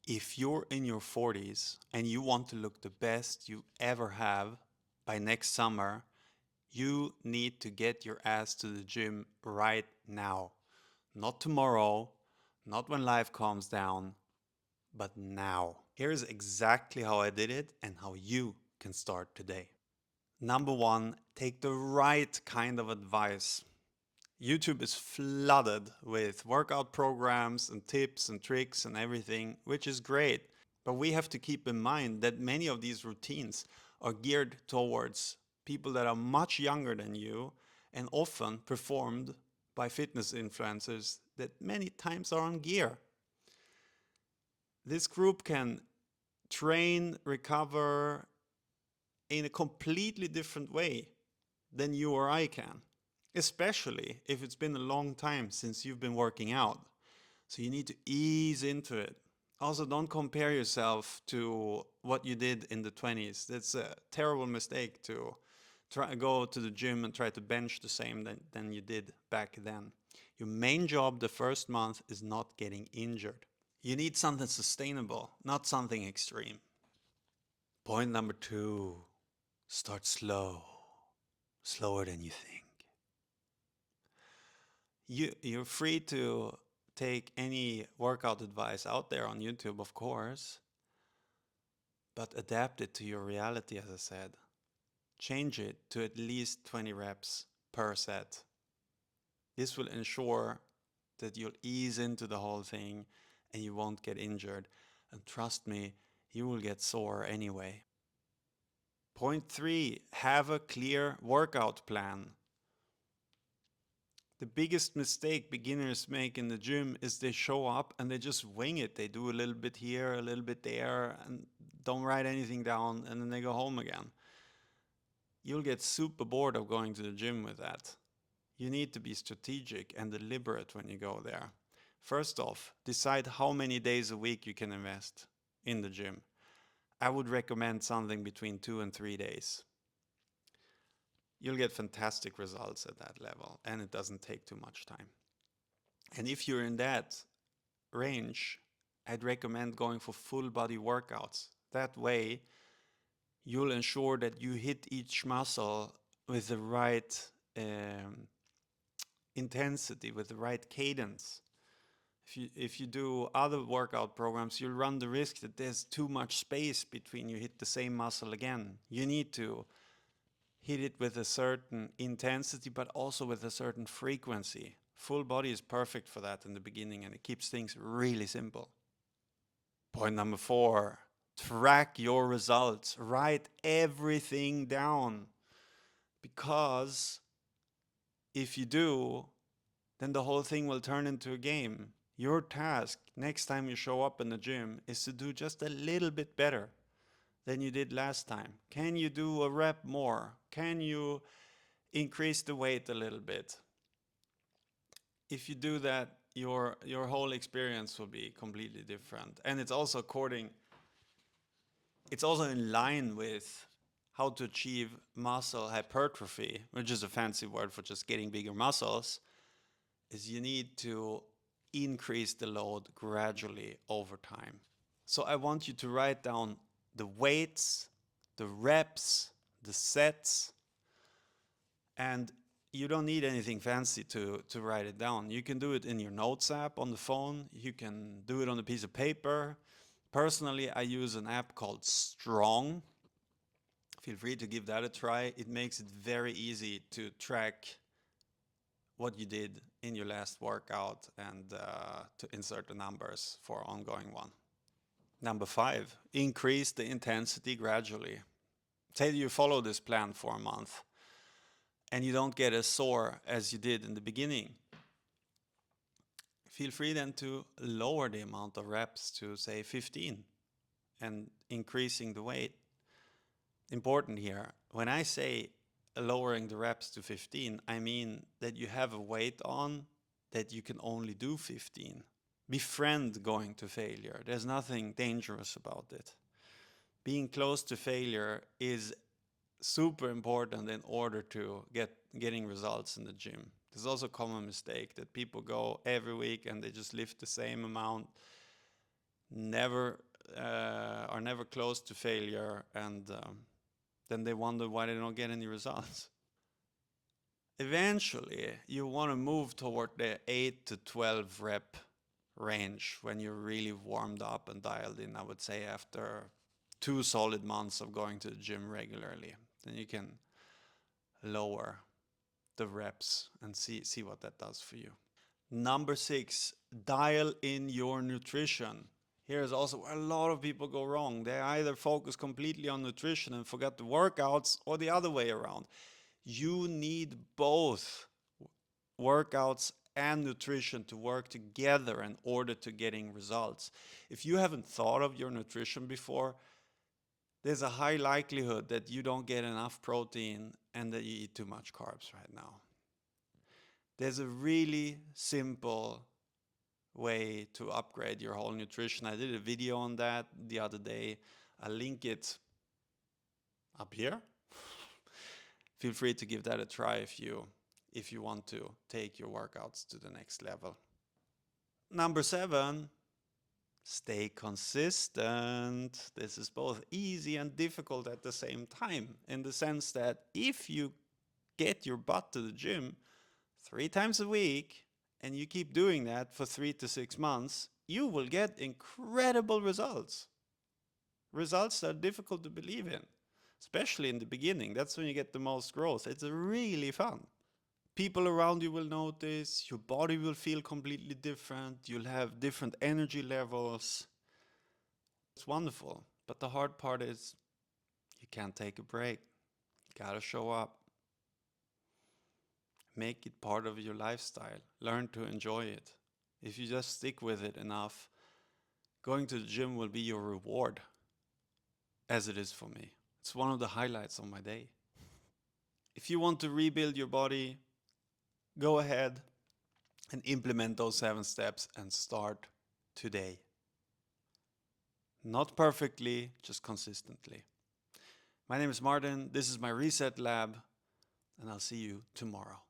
If you're in your 40s and you want to look the best you ever have by next summer, you need to get your ass to the gym right now. Not tomorrow, not when life calms down, but now. Here's exactly how I did it and how you can start today. Number one, take the right kind of advice. YouTube is flooded with workout programs and tips and tricks and everything, which is great. But we have to keep in mind that many of these routines are geared towards people that are much younger than you and often performed by fitness influencers that many times are on gear. This group can train, recover in a completely different way than you or I can, especially if it's been a long time since you've been working out. So you need to ease into it. Also, don't compare yourself to what you did in the 20s. That's a terrible mistake to try go to the gym and try to bench the same than you did back then. Your main job the first month is not getting injured. You need something sustainable, not something extreme. Point number two, start slow, slower than you think. You're free to take any workout advice out there on YouTube, of course, but adapt it to your reality, as I said. Change it to at least 20 reps per set. This will ensure that you'll ease into the whole thing and you won't get injured. And trust me, you will get sore anyway. Point three, have a clear workout plan. The biggest mistake beginners make in the gym is they show up and they just wing it. They do a little bit here, a little bit there, and don't write anything down, and then they go home again. You'll get super bored of going to the gym with that. You need to be strategic and deliberate when you go there. First off, decide how many days a week you can invest in the gym. I would recommend something between 2 and 3 days. You'll get fantastic results at that level, and it doesn't take too much time. And if you're in that range, I'd recommend going for full body workouts. That way, you'll ensure that you hit each muscle with the right um, intensity, with the right cadence. If you do other workout programs, you'll run the risk that there's too much space between you hit the same muscle again. You need to hit it with a certain intensity, but also with a certain frequency. Full body is perfect for that in the beginning, and it keeps things really simple. Point number four, track your results. Write everything down. Because if you do, then the whole thing will turn into a game. Your task next time you show up in the gym is to do just a little bit better than you did last time. Can you do a rep more? Can you increase the weight a little bit? If you do that, your whole experience will be completely different. And it's also in line with how to achieve muscle hypertrophy, which is a fancy word for just getting bigger muscles, is you need to increase the load gradually over time. So I want you to write down the weights, the reps, the sets, and you don't need anything fancy to write it down. You can do it in your notes app on the phone. You can do it on a piece of paper. Personally, I use an app called Strong. Feel free to give that a try. It makes it very easy to track what you did in your last workout and to insert the numbers for ongoing one. Number five, increase the intensity gradually. Say you follow this plan for a month and you don't get as sore as you did in the beginning. Feel free then to lower the amount of reps to say 15 and increasing the weight. Important here, when I say lowering the reps to 15, I mean that you have a weight on that you can only do 15. Befriend going to failure. There's nothing dangerous about it. Being close to failure is super important in order to getting results in the gym. There's also a common mistake that people go every week and they just lift the same amount. never are never close to failure, and then they wonder why they don't get any results. Eventually, you want to move toward the 8 to 12 rep range when you're really warmed up and dialed in, I would say, after 2 solid months of going to the gym regularly. Then you can lower the reps and see what that does for you. Number 6, dial in your nutrition. Here is also where a lot of people go wrong. They either focus completely on nutrition and forget the workouts, or the other way around. You need both workouts and nutrition to work together in order to getting results. If you haven't thought of your nutrition before, there's a high likelihood that you don't get enough protein and that you eat too much carbs right now. There's a really simple way to upgrade your whole nutrition. I did a video on that the other day. I'll link it up here. Feel free to give that a try if you want to take your workouts to the next level. Number 7, stay consistent. This is both easy and difficult at the same time, in the sense that if you get your butt to the gym 3 times a week and you keep doing that for 3 to 6 months, you will get incredible results. Results that are difficult to believe in, especially in the beginning. That's when you get the most growth. It's really fun. People around you will notice, your body will feel completely different, you'll have different energy levels. It's wonderful. But the hard part is you can't take a break. You gotta show up. Make it part of your lifestyle. Learn to enjoy it. If you just stick with it enough, going to the gym will be your reward, as it is for me. It's one of the highlights of my day. If you want to rebuild your body, go ahead and implement those 7 steps and start today. Not perfectly, just consistently. My name is Martin. This is my Reset Lab, and I'll see you tomorrow.